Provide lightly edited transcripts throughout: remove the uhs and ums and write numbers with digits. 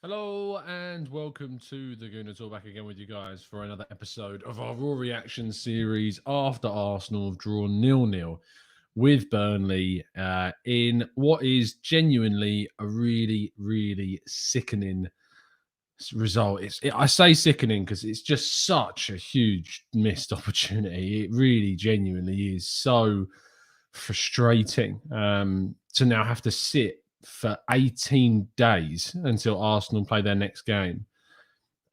Hello and welcome to the Gooner Talk, back again with you guys for another episode of our Raw Reaction series after Arsenal have drawn 0-0 with Burnley in what is genuinely a really sickening result. I say sickening because it's just such a huge missed opportunity. It really genuinely is so frustrating to now have to sit for 18 days until Arsenal play their next game.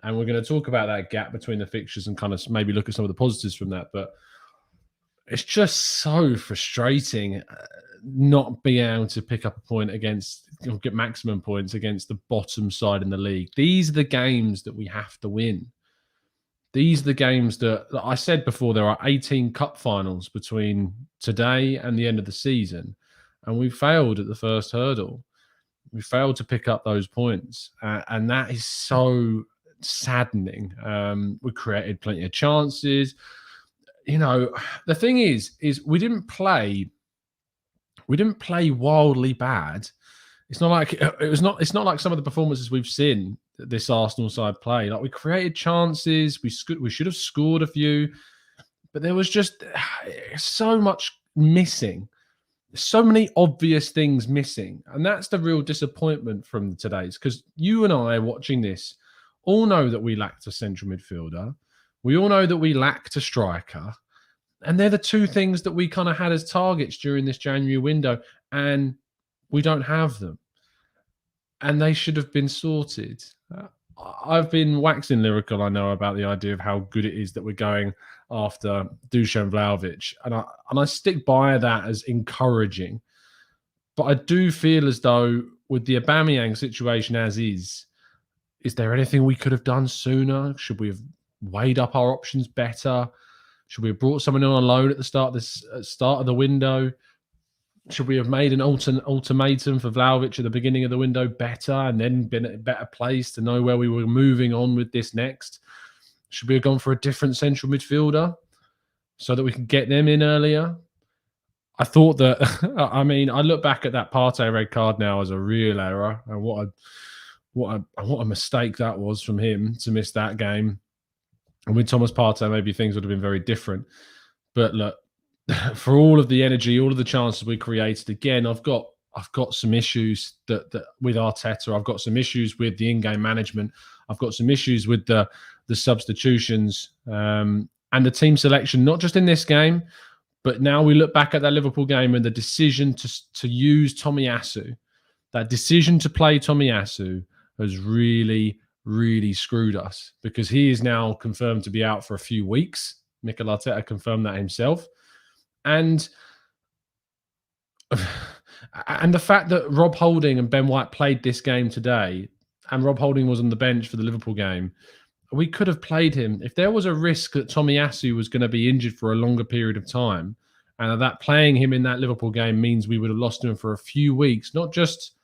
And we're going to talk about that gap between the fixtures and kind of maybe look at some of the positives from that. But it's just so frustrating not being able to pick up a point against, get maximum points against the bottom side in the league. These are the games that we have to win. These are the games that I said before, there are 18 cup finals between today and the end of the season. And we failed at the first hurdle. We failed to pick up those points. And that is so saddening. We created plenty of chances. You know, the thing is we didn't play wildly bad. It's not like it's not like some of the performances we've seen this Arsenal side play. Like, we created chances, we should have scored a few, but there was just so much missing. So many obvious things missing. And that's the real disappointment from today's, because you and I watching this all know that we lacked a central midfielder. We all know that we lacked a striker. And they're the two things that we kind of had as targets during this January window. And we don't have them. And they should have been sorted. I've been waxing lyrical, I know, about the idea of how good it is that we're going after Dusan Vlahovic. And I stick by that as encouraging. But I do feel as though with the Aubameyang situation as is there anything we could have done sooner? Should we have weighed up our options better? Should we have brought someone in on loan at the start of the window? Should we have made an ultimatum for Vlahovic at the beginning of the window better and then been at a better place to know where we were moving on with this next? Should we have gone for a different central midfielder so that we can get them in earlier? I thought that, I mean, I look back at that Partey red card now as a real error, and what a mistake that was from him to miss that game. And with Thomas Partey, maybe things would have been very different. But look, for all of the energy, all of the chances we created, again, I've got some issues that with Arteta. I've got some issues with the in-game management. I've got some issues with the substitutions and the team selection, not just in this game, but now we look back at that Liverpool game and the decision to use Tomiyasu, that decision to play Tomiyasu has really screwed us, because he is now confirmed to be out for a few weeks. Mikel Arteta confirmed that himself. And the fact that Rob Holding and Ben White played this game today, and Rob Holding was on the bench for the Liverpool game, we could have played him. If there was a risk that Tomiyasu was going to be injured for a longer period of time, and that playing him in that Liverpool game means we would have lost him for a few weeks, not just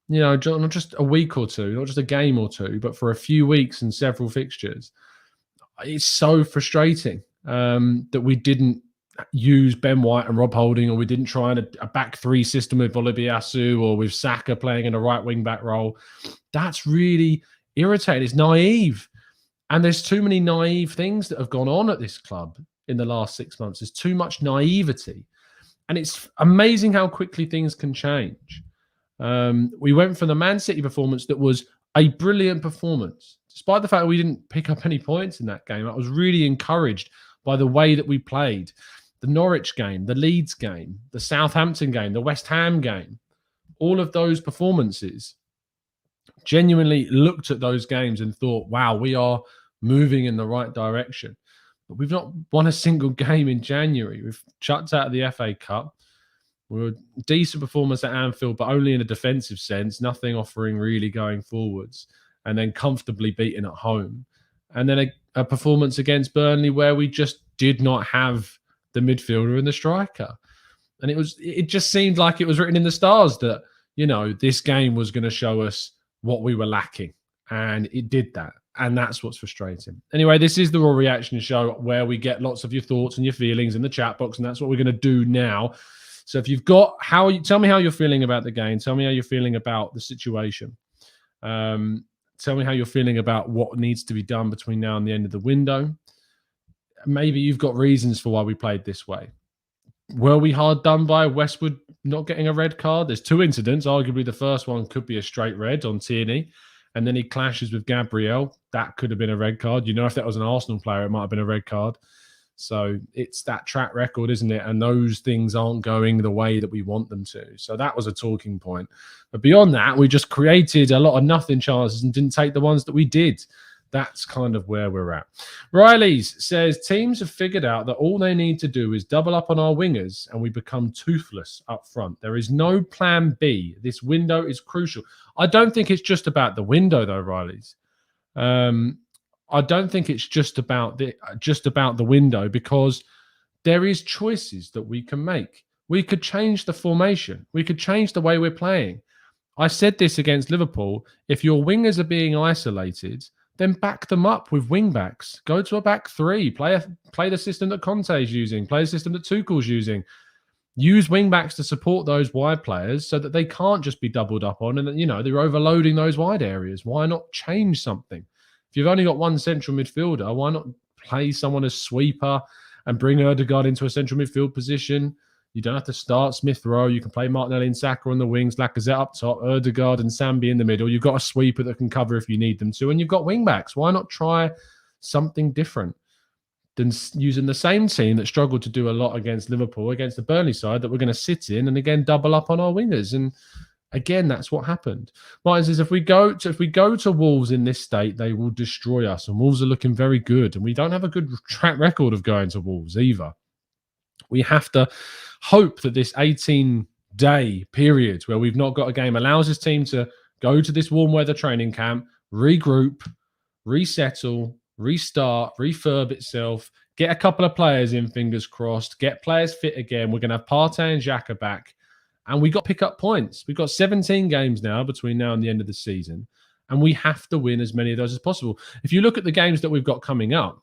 a week or two, not just a game or two, but for a few weeks and several fixtures. It's so frustrating that we didn't use Ben White and Rob Holding, or we didn't try a back three system with Olubiasu or with Saka playing in a right wing back role. That's really irritating. It's naive. And there's too many naive things that have gone on at this club in the last 6 months. There's too much naivety. And it's amazing how quickly things can change. We went from the Man City performance that was a brilliant performance, despite the fact that we didn't pick up any points in that game. I was really encouraged by the way that we played. The Norwich game, the Leeds game, the Southampton game, the West Ham game, all of those performances, genuinely looked at those games and thought, wow, we are moving in the right direction. But we've not won a single game in January. We've chucked out of the FA Cup. We were a decent performance at Anfield, but only in a defensive sense, nothing offering really going forwards, and then comfortably beaten at home. And then a performance against Burnley where we just did not have the midfielder and the striker. And it just seemed like it was written in the stars that, this game was going to show us what we were lacking. And it did that. And that's what's frustrating. Anyway, this is the Raw Reaction Show where we get lots of your thoughts and your feelings in the chat box. And that's what we're going to do now. So if you've got, tell me how you're feeling about the game. Tell me how you're feeling about the situation. Tell me how you're feeling about what needs to be done between now and the end of the window. Maybe you've got reasons for why we played this way. Were we hard done by Westwood not getting a red card? There's two incidents. Arguably, the first one could be a straight red on Tierney, and then he clashes with Gabriel. That could have been a red card. You know, if that was an Arsenal player, it might have been a red card. So it's that track record, isn't it? And those things aren't going the way that we want them to. So that was a talking point. But beyond that, we just created a lot of nothing chances and didn't take the ones that we did. That's kind of where we're at. Riley's says teams have figured out that all they need to do is double up on our wingers and we become toothless up front. There is no plan B. This window is crucial. I don't think it's just about the window, though, Riley's. I don't think it's just about the window, because there is choices that we can make. We could change the formation. We could change the way we're playing. I said this against Liverpool. If your wingers are being isolated, then back them up with wing backs. Go to a back three. Play the system that Conte's using. Play the system that Tuchel's using. Use wing backs to support those wide players so that they can't just be doubled up on, and you know they're overloading those wide areas. Why not change something? If you've only got one central midfielder, why not play someone as sweeper and bring Ødegaard into a central midfield position? You don't have to start Smith Rowe. You can play Martinelli and Saka on the wings, Lacazette up top, Ødegaard and Sambi in the middle. You've got a sweeper that can cover if you need them to, and you've got wing backs. Why not try something different than using the same team that struggled to do a lot against Liverpool, against the Burnley side that we're going to sit in and again double up on our wingers? And again, that's what happened. Martin says if we go to Wolves in this state, they will destroy us. And Wolves are looking very good, and we don't have a good track record of going to Wolves either. We have to hope that this 18-day period where we've not got a game allows this team to go to this warm weather training camp, regroup, resettle, restart, refurb itself, get a couple of players in, fingers crossed, get players fit again. We're going to have Partey and Xhaka back, and we got to pick up points. We've got 17 games now between now and the end of the season, and we have to win as many of those as possible. If you look at the games that we've got coming up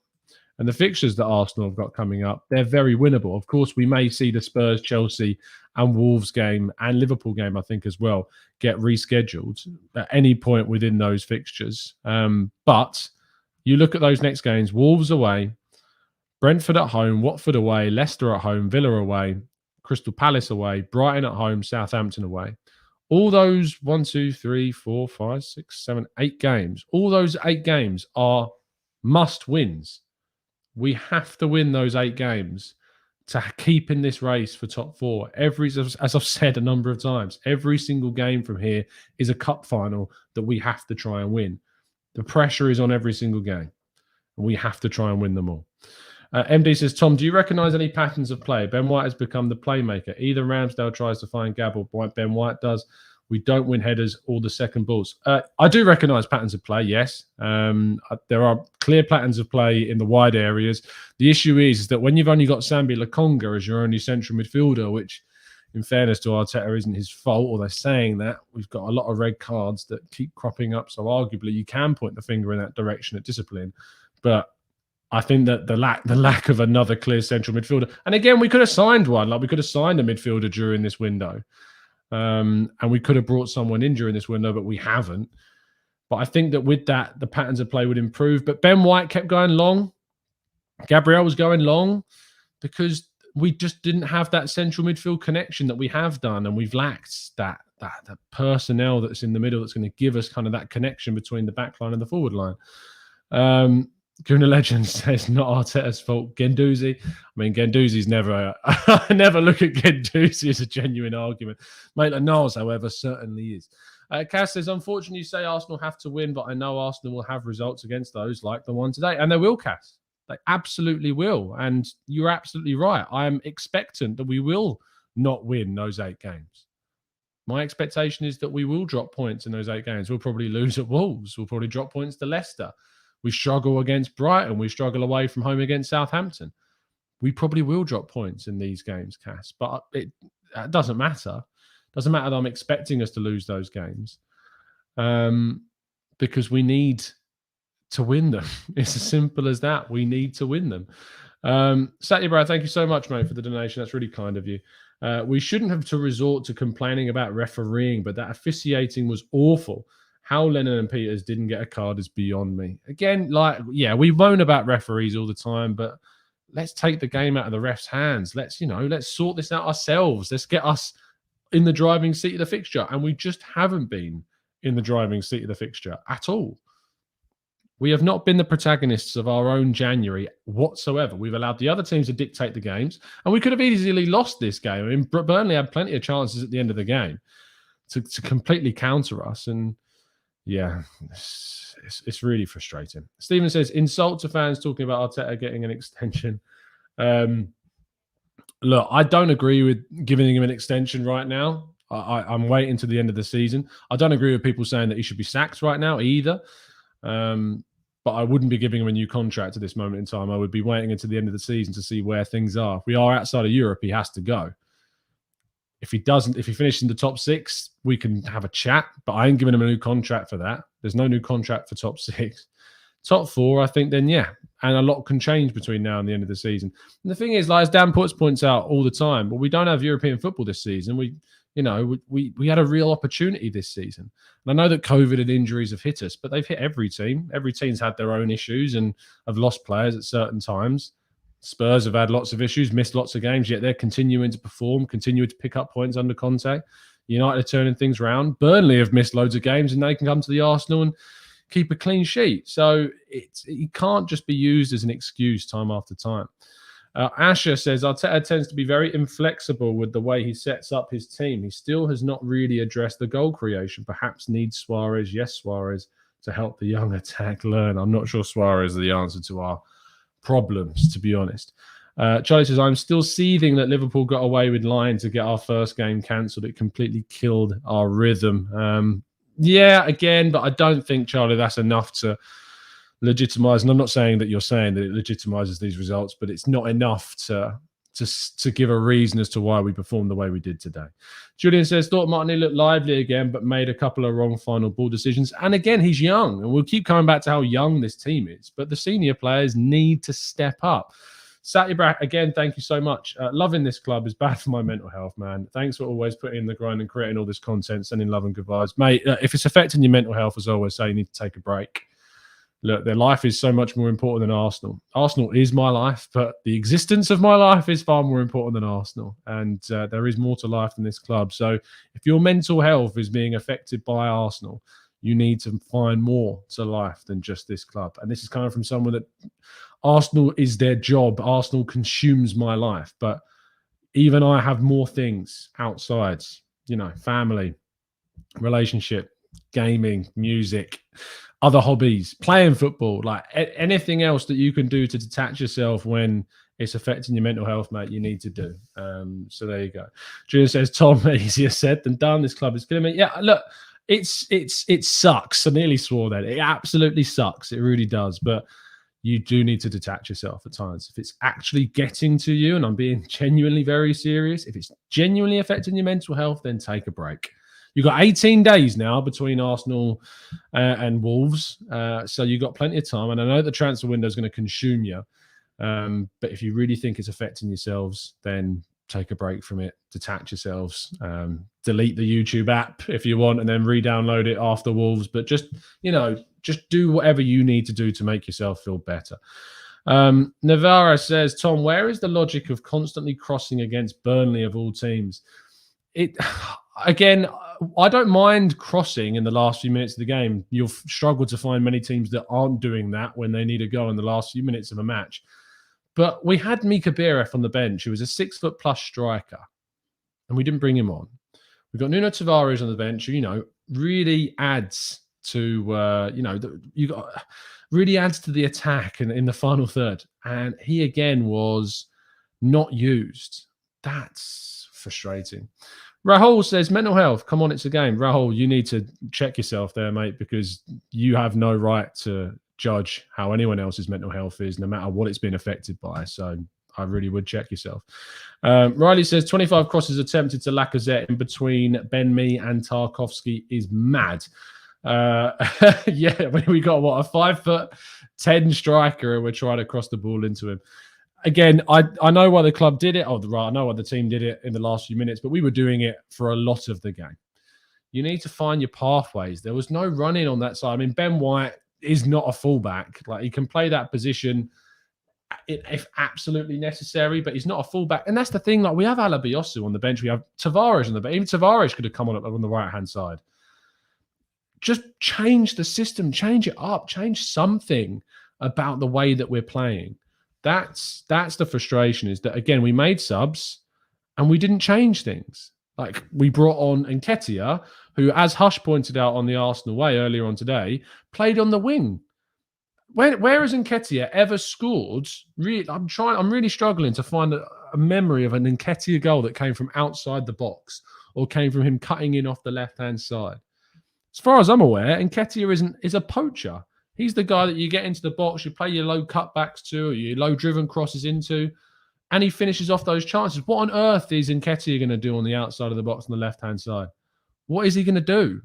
and the fixtures that Arsenal have got coming up, they're very winnable. Of course, we may see the Spurs, Chelsea and Wolves game and Liverpool game, I think, as well, get rescheduled at any point within those fixtures. But you look at those next games: Wolves away, Brentford at home, Watford away, Leicester at home, Villa away, Crystal Palace away, Brighton at home, Southampton away. All those 8 games, all those 8 games are must wins. We have to win those 8 games to keep in this race for top 4. As I've said a number of times, every single game from here is a cup final that we have to try and win. The pressure is on every single game, and we have to try and win them all. MD says, Tom, do you recognise any patterns of play? Ben White has become the playmaker. Either Ramsdale tries to find Gab or Ben White does. We don't win headers or the second balls. I do recognise patterns of play, yes. There are clear patterns of play in the wide areas. The issue is that when you've only got Sambi Lokonga as your only central midfielder, which in fairness to Arteta isn't his fault, or they're saying that, we've got a lot of red cards that keep cropping up. So arguably you can point the finger in that direction at discipline. But I think that the lack of another clear central midfielder, and again, we could have signed one. Like we could have signed a midfielder during this window. And we could have brought someone in during this window, but we haven't. But I think that with that, the patterns of play would improve. But Ben White kept going long. Gabriel was going long because we just didn't have that central midfield connection that we have done. And we've lacked that personnel that's in the middle that's going to give us kind of that connection between the back line and the forward line. Gooner Legend says, not Arteta's fault. Guendouzi. I mean, Guendouzi's never... I never look at Guendouzi as a genuine argument. Maitland-Niles, however, certainly is. Cass says, unfortunately, you say Arsenal have to win, but I know Arsenal will have results against those like the one today. And they will, Cass. They absolutely will. And you're absolutely right. I am expectant that we will not win those 8 games. My expectation is that we will drop points in those 8 games. We'll probably lose at Wolves. We'll probably drop points to Leicester. We struggle against Brighton. We struggle away from home against Southampton. We probably will drop points in these games, Cass. But it doesn't matter. It doesn't matter that I'm expecting us to lose those games because we need to win them. It's as simple as that. We need to win them. Satya Brad, thank you so much, mate, for the donation. That's really kind of you. We shouldn't have to resort to complaining about refereeing, but that officiating was awful. How Lennon and Peters didn't get a card is beyond me. Again, we moan about referees all the time, but let's take the game out of the refs' hands. Let's sort this out ourselves. Let's get us in the driving seat of the fixture. And we just haven't been in the driving seat of the fixture at all. We have not been the protagonists of our own January whatsoever. We've allowed the other teams to dictate the games, and we could have easily lost this game. I mean, Burnley had plenty of chances at the end of the game to completely counter us. And yeah, it's really frustrating. Stephen says, insult to fans talking about Arteta getting an extension. Look, I don't agree with giving him an extension right now. I'm waiting to the end of the season. I don't agree with people saying that he should be sacked right now either. But I wouldn't be giving him a new contract at this moment in time. I would be waiting until the end of the season to see where things are. If we are outside of Europe, he has to go. If he finishes in the top 6, we can have a chat, but I ain't giving him a new contract for that. There's no new contract for top 6. Top 4, I think, then yeah. And a lot can change between now and the end of the season. And the thing is, as Dan points out all the time, well, we don't have European football this season. We had a real opportunity this season. And I know that COVID and injuries have hit us, but they've hit every team. Every team's had their own issues and have lost players at certain times. Spurs have had lots of issues, missed lots of games, yet they're continuing to perform, continuing to pick up points under Conte. United are turning things around. Burnley have missed loads of games, and they can come to the Arsenal and keep a clean sheet. So it can't just be used as an excuse time after time. Asher says, Arteta tends to be very inflexible with the way he sets up his team. He still has not really addressed the goal creation. Perhaps needs Suarez, to help the young attack learn. I'm not sure Suarez is the answer to our problems, to be honest. Charlie says, I'm still seething that Liverpool got away with lying to get our first game cancelled. It completely killed our rhythm. Again, but I don't think, Charlie, that's enough to legitimize. And I'm not saying that you're saying that it legitimizes these results, but it's not enough to give a reason as to why we performed the way we did today. Julian says, thought Martinelli looked lively again, but made a couple of wrong final ball decisions. And again, he's young, and we'll keep coming back to how young this team is, but the senior players need to step up. Satyabrak, again, thank you so much. Loving this club is bad for my mental health, man. Thanks for always putting in the grind and creating all this content, sending love and good vibes. Mate, if it's affecting your mental health, as I always say, you need to take a break. Look, their life is so much more important than Arsenal. Arsenal is my life, but the existence of my life is far more important than Arsenal. And there is more to life than this club. So if your mental health is being affected by Arsenal, you need to find more to life than just this club. And this is coming from someone that Arsenal is their job. Arsenal consumes my life. But even I have more things outside, family, relationship, gaming, music, other hobbies, playing football, like anything else that you can do to detach yourself when it's affecting your mental health, mate, you need to do. So there you go. Julian says, Tom, easier said than done. This club is killing me. Yeah, look, it sucks. I nearly swore that. It absolutely sucks. It really does. But you do need to detach yourself at times. If it's actually getting to you, and I'm being genuinely very serious, if it's genuinely affecting your mental health, then take a break. You've got 18 days now between Arsenal and Wolves. So you've got plenty of time. And I know the transfer window is going to consume you. But if you really think it's affecting yourselves, then take a break from it. Detach yourselves. Delete the YouTube app if you want, and then re-download it after Wolves. But just do whatever you need to do to make yourself feel better. Navarra says, Tom, where is the logic of constantly crossing against Burnley of all teams? Again, I don't mind crossing in the last few minutes of the game. You'll struggle to find many teams that aren't doing that when they need a goal in the last few minutes of a match. But we had Mika Bieref on the bench, who was a 6-foot-plus striker, and we didn't bring him on. We've got Nuno Tavares on the bench, who, really adds to, really adds to the attack in the final third. And he, again, was not used. That's frustrating. Rahul says, mental health. Come on, it's a game. Rahul, you need to check yourself there, mate, because you have no right to judge how anyone else's mental health is, no matter what it's been affected by. So I really would check yourself. Riley says, 25 crosses attempted to Lacazette in between Ben Mee and Tarkowski is mad. We got, a 5'10" striker, and we're trying to cross the ball into him. Again, I know why the club did it. I know why the team did it in the last few minutes, but we were doing it for a lot of the game. You need to find your pathways. There was no running on that side. I mean, Ben White is not a fullback. Like, he can play that position if absolutely necessary, but he's not a fullback. And that's the thing. Like, we have Alabiosu on the bench. We have Tavares on the bench. Even Tavares could have come on the right-hand side. Just change the system, change it up, change something about the way that we're playing. That's the frustration, is that, again, we made subs and we didn't change things. Like, we brought on Nketiah, who, as Hush pointed out on the Arsenal Way earlier on today, played on the wing. Where has Nketiah ever scored? Really, I'm really struggling to find a memory of an Nketiah goal that came from outside the box or came from him cutting in off the left-hand side. As far as I'm aware, Nketiah is a poacher. He's the guy that you get into the box, you play your low cutbacks to, or your low driven crosses into, and he finishes off those chances. What on earth is Nketiah going to do on the outside of the box on the left-hand side? What is he going to do?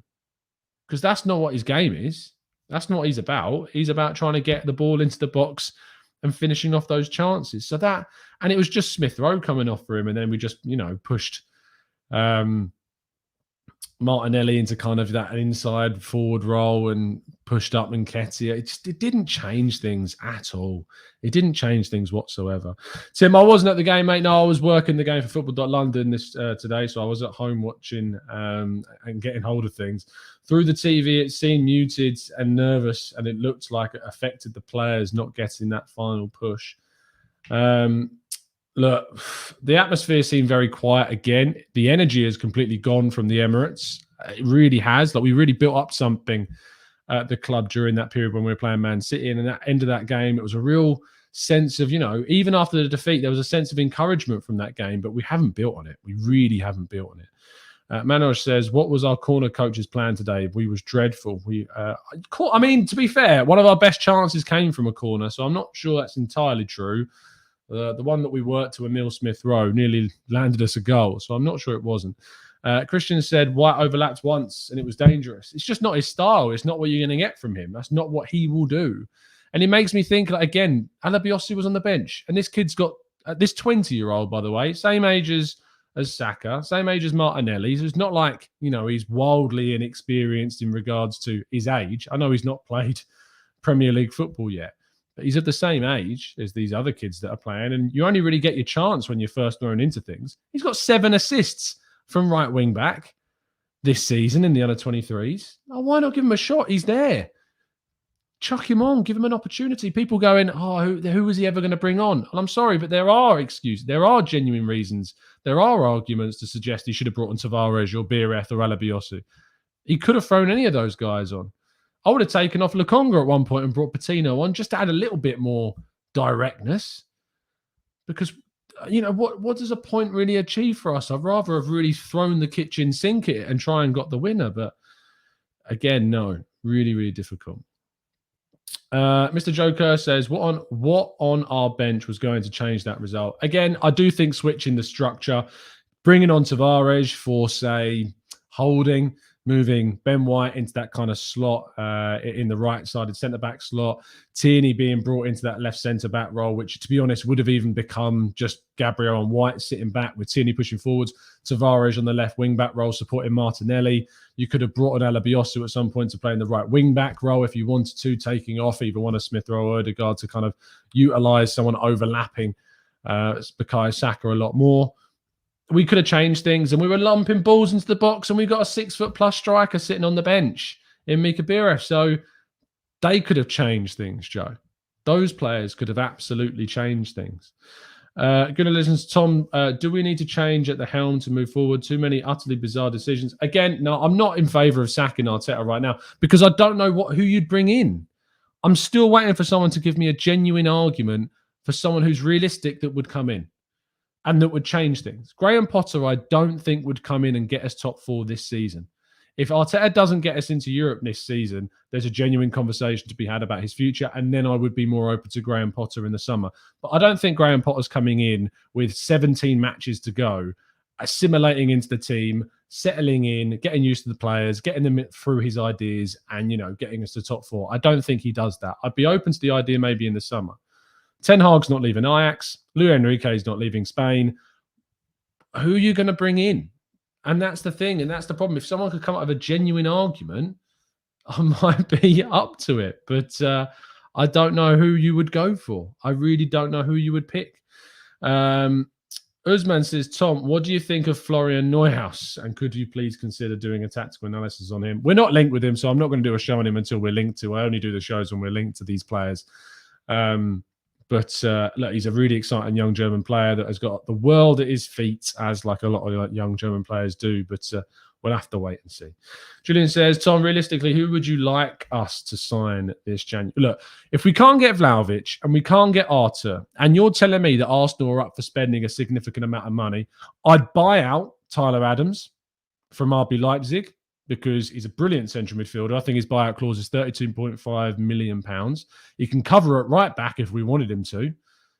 Because that's not what his game is. That's not what he's about. He's about trying to get the ball into the box and finishing off those chances. So that, and it was just Smith Rowe coming off for him, and then we just, pushed Martinelli into kind of that inside forward role and pushed up Nketiah. It didn't change things at all. It didn't change things whatsoever. Tim, I wasn't at the game, mate. No, I was working the game for Football.London today, so I was at home watching and getting hold of things. Through the TV, it seemed muted and nervous, and it looked like it affected the players not getting that final push. Look, the atmosphere seemed very quiet again. The energy has completely gone from the Emirates. It really has. Like, we really built up something at the club during that period when we were playing Man City. And at the end of that game, it was a real sense of, even after the defeat, there was a sense of encouragement from that game, but we haven't built on it. We really haven't built on it. Manoj says, what was our corner coach's plan today? We was dreadful. To be fair, one of our best chances came from a corner, so I'm not sure that's entirely true. The one that we worked to Emile Smith Rowe nearly landed us a goal, so I'm not sure it wasn't. Christian said White overlapped once and it was dangerous. It's just not his style. It's not what you're going to get from him. That's not what he will do. And it makes me think, again, Alabiosu was on the bench, and this kid's got this 20-year-old, by the way, same age as Saka, same age as Martinelli. So it's not like, he's wildly inexperienced in regards to his age. I know he's not played Premier League football yet, but he's of the same age as these other kids that are playing, and you only really get your chance when you're first thrown into things. He's got 7 assists from right wing back this season in the under-23s. Oh, why not give him a shot? He's there. Chuck him on. Give him an opportunity. People going, who was he ever going to bring on? And I'm sorry, but there are excuses. There are genuine reasons. There are arguments to suggest he should have brought on Tavares or Bireth or Alabiosu. He could have thrown any of those guys on. I would have taken off Lukonga at one point and brought Patino on just to add a little bit more directness. Because, what does a point really achieve for us? I'd rather have really thrown the kitchen sink at it and try and got the winner. But again, no, really, really difficult. Mr. Joker says, what on our bench was going to change that result? Again, I do think switching the structure, bringing on Tavares for, say, holding, moving Ben White into that kind of slot in the right-sided centre-back slot. Tierney being brought into that left centre-back role, which, to be honest, would have even become just Gabriel and White sitting back with Tierney pushing forwards. Tavares on the left wing-back role supporting Martinelli. You could have brought on Alabiosu at some point to play in the right wing-back role if you wanted to, taking off either one of Smith Rowe or Odegaard to kind of utilise someone overlapping Bukayo Saka a lot more. We could have changed things, and we were lumping balls into the box, and we got a 6-foot-plus striker sitting on the bench in Mika Bireth. So they could have changed things, Joe. Those players could have absolutely changed things. Good listens, Tom. Do we need to change at the helm to move forward? Too many utterly bizarre decisions. Again, no, I'm not in favour of sacking Arteta right now because I don't know who you'd bring in. I'm still waiting for someone to give me a genuine argument for someone who's realistic that would come in and that would change things. Graham Potter, I don't think, would come in and get us top 4 this season. If Arteta doesn't get us into Europe this season, there's a genuine conversation to be had about his future, and then I would be more open to Graham Potter in the summer. But I don't think Graham Potter's coming in with 17 matches to go, assimilating into the team, settling in, getting used to the players, getting them through his ideas, and, getting us to top 4. I don't think he does that. I'd be open to the idea maybe in the summer. Ten Hag's not leaving Ajax. Luis Enrique's not leaving Spain. Who are you going to bring in? And that's the thing, and that's the problem. If someone could come up with a genuine argument, I might be up to it. But I don't know who you would go for. I really don't know who you would pick. Usman says, Tom, what do you think of Florian Neuhaus? And could you please consider doing a tactical analysis on him? We're not linked with him, so I'm not going to do a show on him until we're linked to. I only do the shows when we're linked to these players. But look, he's a really exciting young German player that has got the world at his feet, as like a lot of young German players do. But we'll have to wait and see. Julian says, Tom, realistically, who would you like us to sign this January? Look, if we can't get Vlahovic and we can't get Arteta, and you're telling me that Arsenal are up for spending a significant amount of money, I'd buy out Tyler Adams from RB Leipzig because he's a brilliant central midfielder. I think his buyout clause is £32.5 million. He can cover at right back if we wanted him to.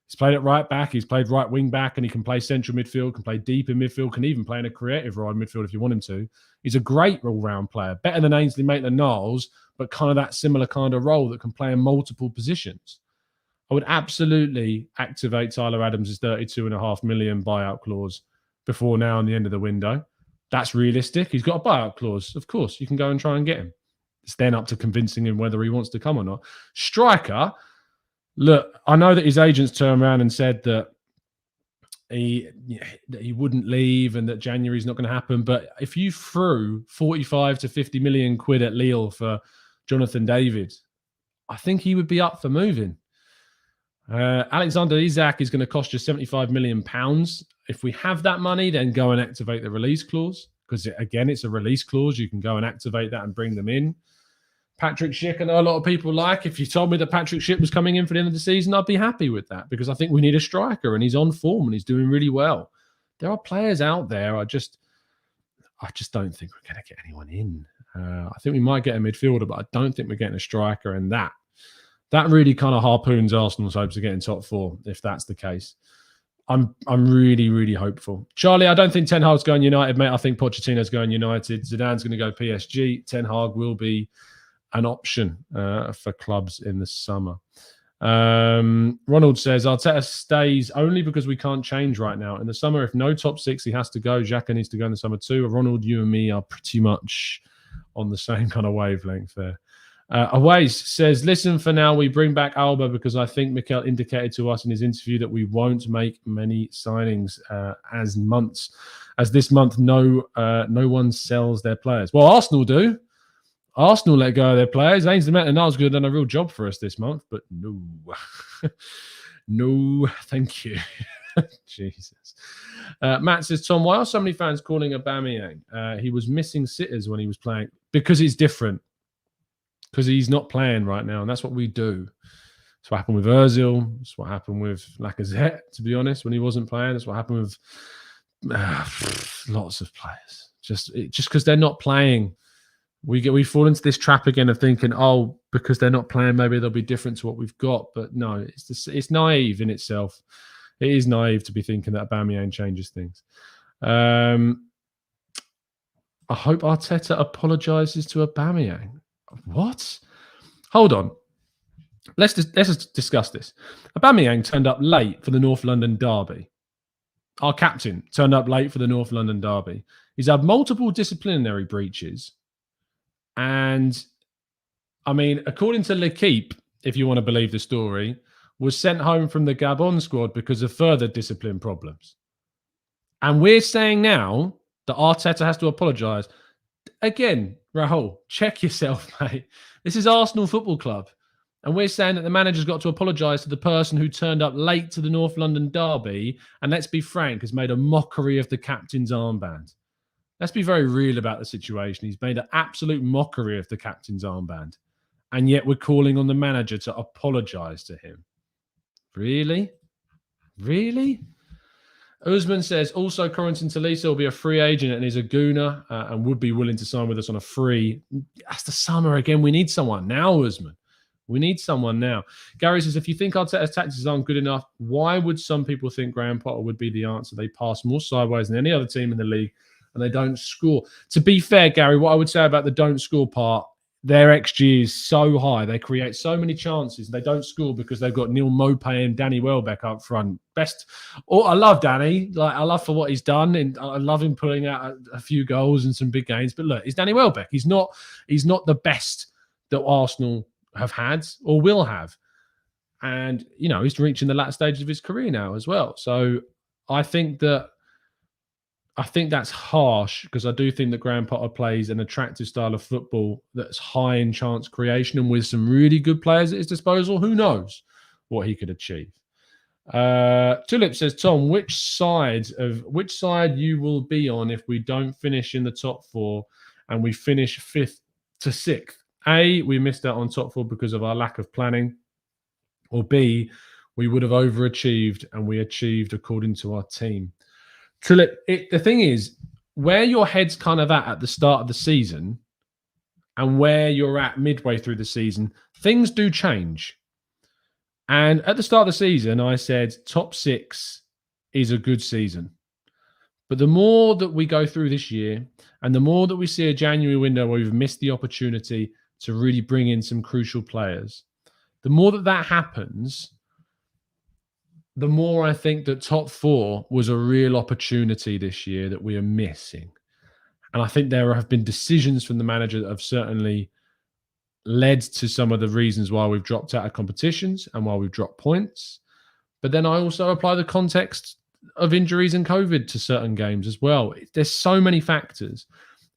He's played at right back, he's played right wing back, and he can play central midfield, can play deep in midfield, can even play in a creative right midfield if you want him to. He's a great all-round player, better than Ainsley Maitland-Niles, but kind of that similar kind of role that can play in multiple positions. I would absolutely activate Tyler Adams' £32.5 million buyout clause before now and the end of the window. That's realistic. He's got a buyout clause. Of course, you can go and try and get him. It's then up to convincing him whether he wants to come or not. Striker, look, I know that his agents turned around and said that he wouldn't leave and that January's not going to happen. But if you threw 45 to 50 million quid at Lille for Jonathan David, I think he would be up for moving. Alexander Isak is going to cost you £75 million. If we have that money, then go and activate the release clause because, again, it's a release clause. You can go and activate that and bring them in. Patrick Schick, I know a lot of people like. If you told me that Patrick Schick was coming in for the end of the season, I'd be happy with that because I think we need a striker and he's on form and he's doing really well. There are players out there. I just don't think we're going to get anyone in. I think we might get a midfielder, but I don't think we're getting a striker, and that really kind of harpoons Arsenal's hopes of getting top four if that's the case. I'm really, really hopeful. Charlie, I don't think Ten Hag's going United, mate. I think Pochettino's going United. Zidane's going to go PSG. Ten Hag will be an option for clubs in the summer. Ronald says, Arteta stays only because we can't change right now. In the summer, if no top six, he has to go. Xhaka needs to go in the summer too. Ronald, you and me are pretty much on the same kind of wavelength there. Awais says, listen, for now, we bring back Alba because I think Mikel indicated to us in his interview that we won't make many signings as this month no one sells their players. Well, Arsenal do. Arsenal let go of their players. Ainsley Maitland-Niles could have done a real job for us this month, but no. No, thank you. Jesus. Matt says, Tom, why are so many fans calling Aubameyang? He was missing sitters when he was playing. Because he's different. Because he's not playing right now, and that's what we do. That's what happened with Ozil. That's what happened with Lacazette, to be honest, when he wasn't playing. That's what happened with lots of players. Just because they're not playing, we fall into this trap again of thinking, oh, because they're not playing, maybe they'll be different to what we've got. But no, it's naive in itself. It is naive to be thinking that Aubameyang changes things. I hope Arteta apologises to Aubameyang. What? Hold on. Let's just discuss this. Aubameyang turned up late for the North London derby. Our captain turned up late for the North London derby. He's had multiple disciplinary breaches. And, I mean, according to L'Equipe, if you want to believe the story, was sent home from the Gabon squad because of further discipline problems. And we're saying now that Arteta has to apologise. Again, Rahul, check yourself, mate. This is Arsenal Football Club. And we're saying that the manager's got to apologise to the person who turned up late to the North London derby and, let's be frank, has made a mockery of the captain's armband. Let's be very real about the situation. He's made an absolute mockery of the captain's armband. And yet we're calling on the manager to apologise to him. Really? Really? Usman says, also, Corentin Tolisso will be a free agent and is a Gooner and would be willing to sign with us on a free. That's the summer again. We need someone now, Usman. We need someone now. Gary says, if you think Arteta's tactics aren't good enough, why would some people think Graham Potter would be the answer? They pass more sideways than any other team in the league and they don't score. To be fair, Gary, what I would say about the don't score part, their XG is so high. They create so many chances. They don't score because they've got Neil Maupay and Danny Welbeck up front. I love Danny. I love for what he's done, and I love him pulling out a few goals and some big games. But look, he's Danny Welbeck. He's not the best that Arsenal have had or will have. And, he's reaching the latter stages of his career now as well. So I think that's harsh, because I do think that Graham Potter plays an attractive style of football that's high in chance creation, and with some really good players at his disposal, who knows what he could achieve. Tulip says, Tom, which side you will be on if we don't finish in the top 4 and we finish 5th to 6th? A, we missed out on top 4 because of our lack of planning, or B, we would have overachieved and we achieved according to our team. Tulip, the thing is, where your head's kind of at the start of the season and where you're at midway through the season, things do change. And at the start of the season, I said top 6 is a good season. But the more that we go through this year, and the more that we see a January window where we've missed the opportunity to really bring in some crucial players, the more that happens, the more I think that top 4 was a real opportunity this year that we are missing. And I think there have been decisions from the manager that have certainly led to some of the reasons why we've dropped out of competitions and why we've dropped points. But then I also apply the context of injuries and COVID to certain games as well. There's so many factors.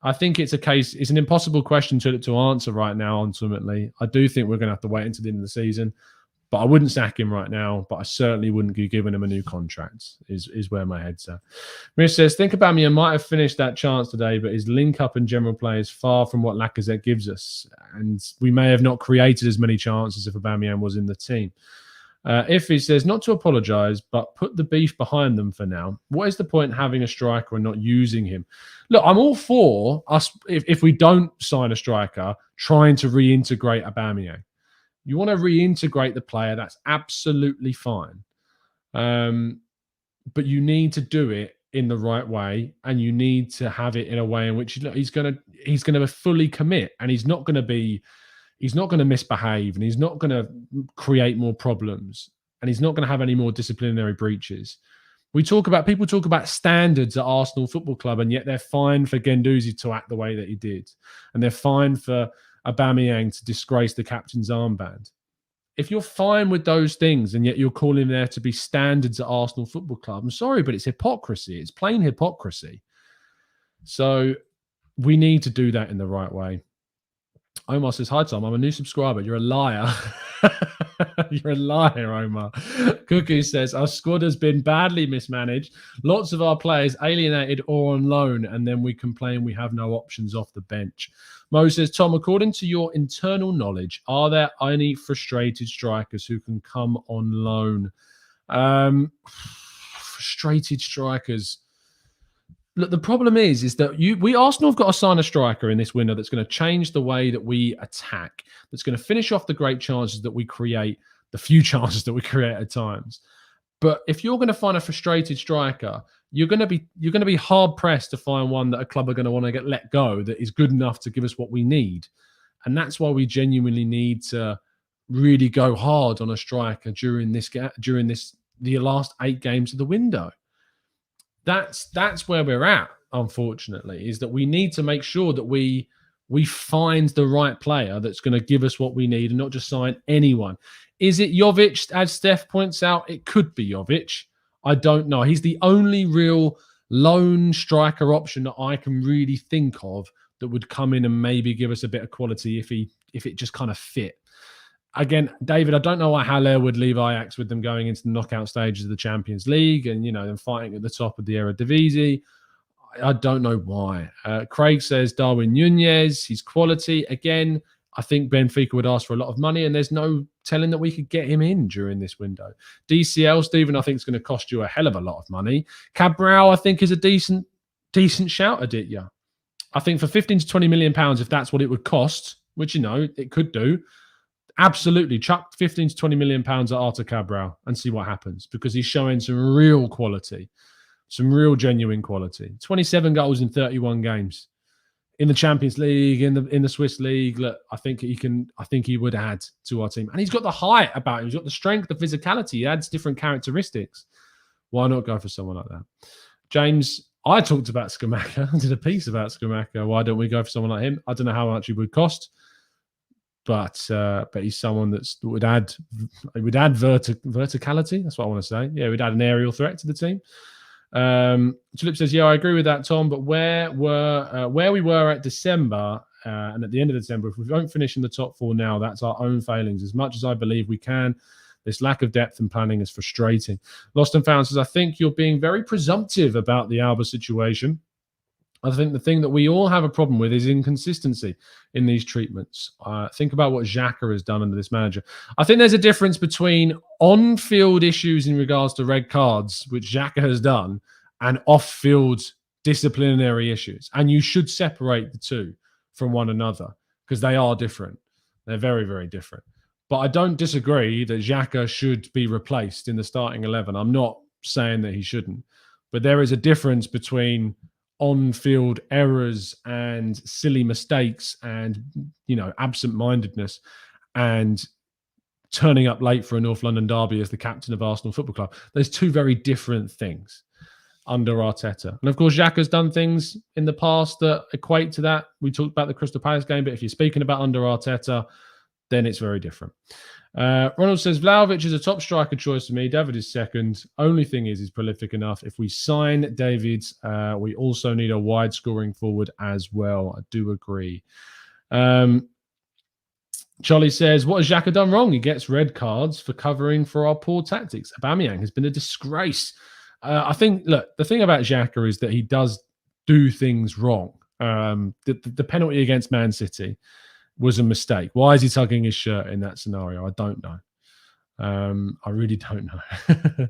I think it's an impossible question to answer right now, ultimately. I do think we're going to have to wait until the end of the season. But I wouldn't sack him right now, but I certainly wouldn't be giving him a new contract, is where my head's at. Mir says, think Aubameyang might have finished that chance today, but his link-up and general play is far from what Lacazette gives us. And we may have not created as many chances if Aubameyang was in the team. If he says, not to apologise, but put the beef behind them for now. What is the point having a striker and not using him? Look, I'm all for us, if we don't sign a striker, trying to reintegrate Aubameyang. You want to reintegrate the player, that's absolutely fine. But you need to do it in the right way, and you need to have it in a way in which he's going to fully commit, and he's not going to misbehave, and he's not going to create more problems, and he's not going to have any more disciplinary breaches. People talk about standards at Arsenal Football Club, and yet they're fine for Guendouzi to act the way that he did, and they're fine for Aubameyang to disgrace the captain's armband. If you're fine with those things and yet you're calling there to be standards at Arsenal Football Club, I'm sorry, but it's hypocrisy. It's plain hypocrisy. So we need to do that in the right way. Omar says, hi, Tom. I'm a new subscriber. You're a liar. You're a liar, Omar. Cuckoo says, our squad has been badly mismanaged. Lots of our players alienated or on loan, and then we complain we have no options off the bench. Mo says, Tom, according to your internal knowledge, are there any frustrated strikers who can come on loan? Frustrated strikers. Look, the problem is that Arsenal have got to sign a striker in this window that's going to change the way that we attack, that's going to finish off the great chances that we create, the few chances that we create at times. But if you're going to find a frustrated striker, you're going to be hard pressed to find one that a club are going to want to get let go that is good enough to give us what we need. And that's why we genuinely need to really go hard on a striker during the last 8 games of the window. That's where we're at, unfortunately, is that we need to make sure that we find the right player that's going to give us what we need and not just sign anyone. Is it Jovic, as Steph points out? It could be Jovic. I don't know. He's the only real lone striker option that I can really think of that would come in and maybe give us a bit of quality if it just kind of fit. Again, David, I don't know why Haller would leave Ajax with them going into the knockout stages of the Champions League and, them fighting at the top of the Eredivisie. I don't know why. Craig says Darwin Nunez, he's quality. Again, I think Benfica would ask for a lot of money, and there's no telling that we could get him in during this window. DCL, Stephen, I think it's going to cost you a hell of a lot of money. Cabral, I think, is a decent shout, Aditya. I think for 15 to 20 million pounds, if that's what it would cost, which, it could do, absolutely chuck 15 to 20 million pounds at Arteta Cabral and see what happens, because he's showing some real quality, some real genuine quality. 27 goals in 31 games. in the Champions League, in the Swiss League. Look, I think he would add to our team. And he's got the height about him. He's got the strength, the physicality. He adds different characteristics. Why not go for someone like that? James, I talked about Scamacca. I did a piece about Scamacca. Why don't we go for someone like him? I don't know how much he would cost, but he's someone that would add verticality. That's what I want to say. Yeah, we'd add an aerial threat to the team. Tulip says, yeah, I agree with that, Tom, but where we were at December and at the end of December, if we don't finish in the top 4 now, that's our own failings. As much as I believe we can, this lack of depth and planning is frustrating. Lost and Found says, I think you're being very presumptive about the Alba situation. I think the thing that we all have a problem with is inconsistency in these treatments. Think about what Xhaka has done under this manager. I think there's a difference between on-field issues in regards to red cards, which Xhaka has done, and off-field disciplinary issues. And you should separate the two from one another because they are different. They're very, very different. But I don't disagree that Xhaka should be replaced in the starting 11. I'm not saying that he shouldn't. But there is a difference between on-field errors and silly mistakes and, absent-mindedness and turning up late for a North London derby as the captain of Arsenal Football Club. There's two very different things under Arteta. And, of course, Xhaka's done things in the past that equate to that. We talked about the Crystal Palace game, but if you're speaking about under Arteta, then it's very different. Ronald says, Vlahovic is a top striker choice for me. David is second. Only thing is he's prolific enough. If we sign David, we also need a wide scoring forward as well. I do agree. Charlie says, what has Xhaka done wrong? He gets red cards for covering for our poor tactics. Aubameyang has been a disgrace. I think, look, the thing about Xhaka is that he does do things wrong. The penalty against Man City was a mistake. Why is he tugging his shirt in that scenario? I don't know. I really don't know.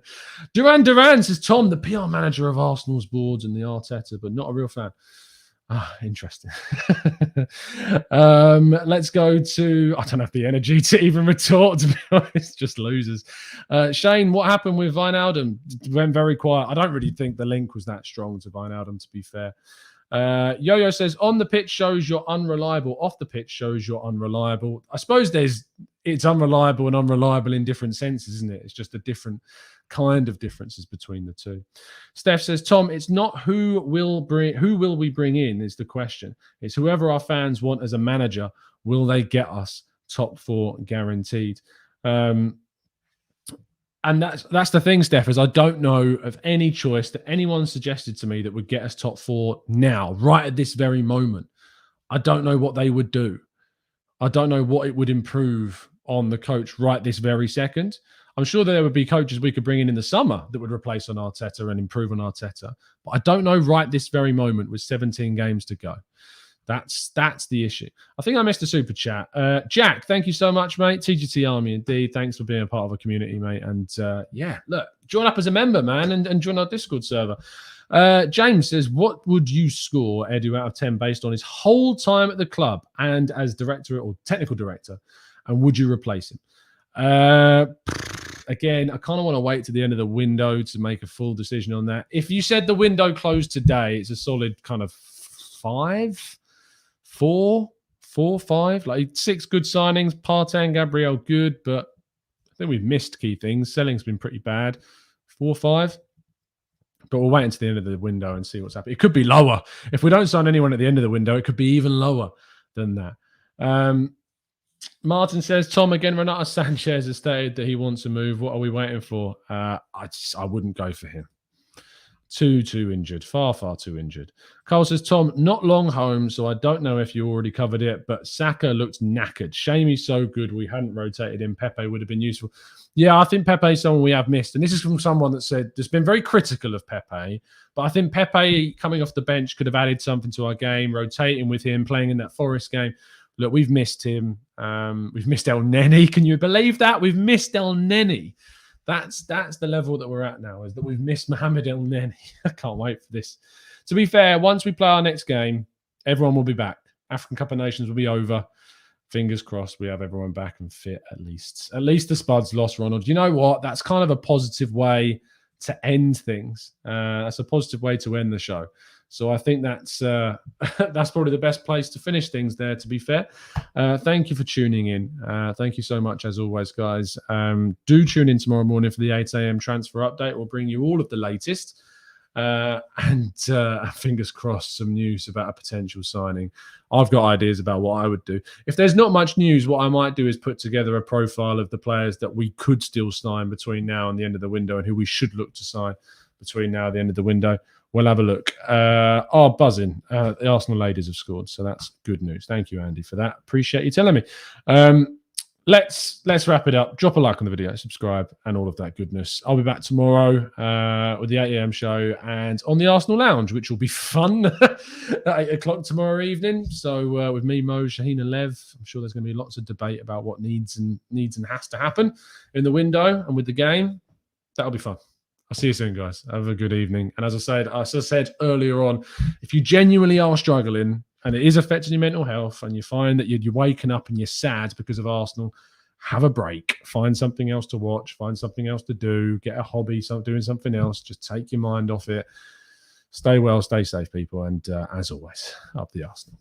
Duran says, Tom, the PR manager of Arsenal's boards and the Arteta, but not a real fan. Interesting. Let's go to, I don't have the energy to even retort, to be honest, just losers. Shane, what happened with Wijnaldum? Went very quiet. I don't really think the link was that strong to Wijnaldum, to be fair. Yo-Yo says, on the pitch shows you're unreliable. Off the pitch shows you're unreliable. I suppose it's unreliable and unreliable in different senses, isn't it? It's just a different kind of differences between the two. Steph says, Tom, it's not who will we bring in is the question. It's whoever our fans want as a manager. Will they get us top 4 guaranteed? And that's the thing, Steph, is I don't know of any choice that anyone suggested to me that would get us top 4 now, right at this very moment. I don't know what they would do. I don't know what it would improve on the coach right this very second. I'm sure there would be coaches we could bring in the summer that would replace on Arteta and improve on Arteta. But I don't know right this very moment with 17 games to go. That's the issue. I think I missed a super chat. Jack, thank you so much, mate. TGT Army, indeed. Thanks for being a part of a community, mate. And look, join up as a member, man, and join our Discord server. James says, what would you score Edu out of 10 based on his whole time at the club and as director or technical director? And would you replace him? Again, I kind of want to wait to the end of the window to make a full decision on that. If you said the window closed today, it's a solid kind of 4, 5, like 6 good signings. Partey and Gabriel good, but I think we've missed key things. Selling's been pretty bad. 4, 5. But we'll wait until the end of the window and see what's happening. It could be lower. If we don't sign anyone at the end of the window, it could be even lower than that. Martin says, Tom, again, Renato Sanchez has stated that he wants to move. What are we waiting for? I wouldn't go for him. Too injured. Far too injured. Carl says, Tom, not long home, so I don't know if you already covered it, but Saka looked knackered. Shame he's so good. We hadn't rotated him. Pepe would have been useful. Yeah, I think Pepe is someone we have missed. And this is from someone that said, that's been very critical of Pepe, but I think Pepe coming off the bench could have added something to our game, rotating with him, playing in that Forest game. Look, we've missed him. We've missed El Neni. Can you believe that? We've missed El Neni. That's the level that we're at now, is that we've missed Mohamed El Neni. I can't wait for this. To be fair, once we play our next game, everyone will be back. African Cup of Nations will be over. Fingers crossed we have everyone back and fit at least. At least the Spuds lost, Ronald. You know what? That's kind of a positive way to end things. That's a positive way to end the show. So I think that's that's probably the best place to finish things there, to be fair. Thank you for tuning in. Thank you so much, as always, guys. Do tune in tomorrow morning for the 8 a.m. transfer update. We'll bring you all of the latest. And fingers crossed, some news about a potential signing. I've got ideas about what I would do. If there's not much news, what I might do is put together a profile of the players that we could still sign between now and the end of the window and who we should look to sign between now and the end of the window. We'll have a look. Buzzing. The Arsenal ladies have scored, so that's good news. Thank you, Andy, for that. Appreciate you telling me. Let's wrap it up. Drop a like on the video, subscribe, and all of that goodness. I'll be back tomorrow with the 8 a.m. show and on the Arsenal Lounge, which will be fun at 8 o'clock tomorrow evening. So with me, Mo, Shaheen, and Lev, I'm sure there's going to be lots of debate about what needs and has to happen in the window and with the game. That'll be fun. I'll see you soon, guys. Have a good evening. And as I said earlier on, if you genuinely are struggling and it is affecting your mental health and you find that you're waking up and you're sad because of Arsenal, have a break. Find something else to watch. Find something else to do. Get a hobby, doing something else. Just take your mind off it. Stay well, stay safe, people. And as always, up the Arsenal.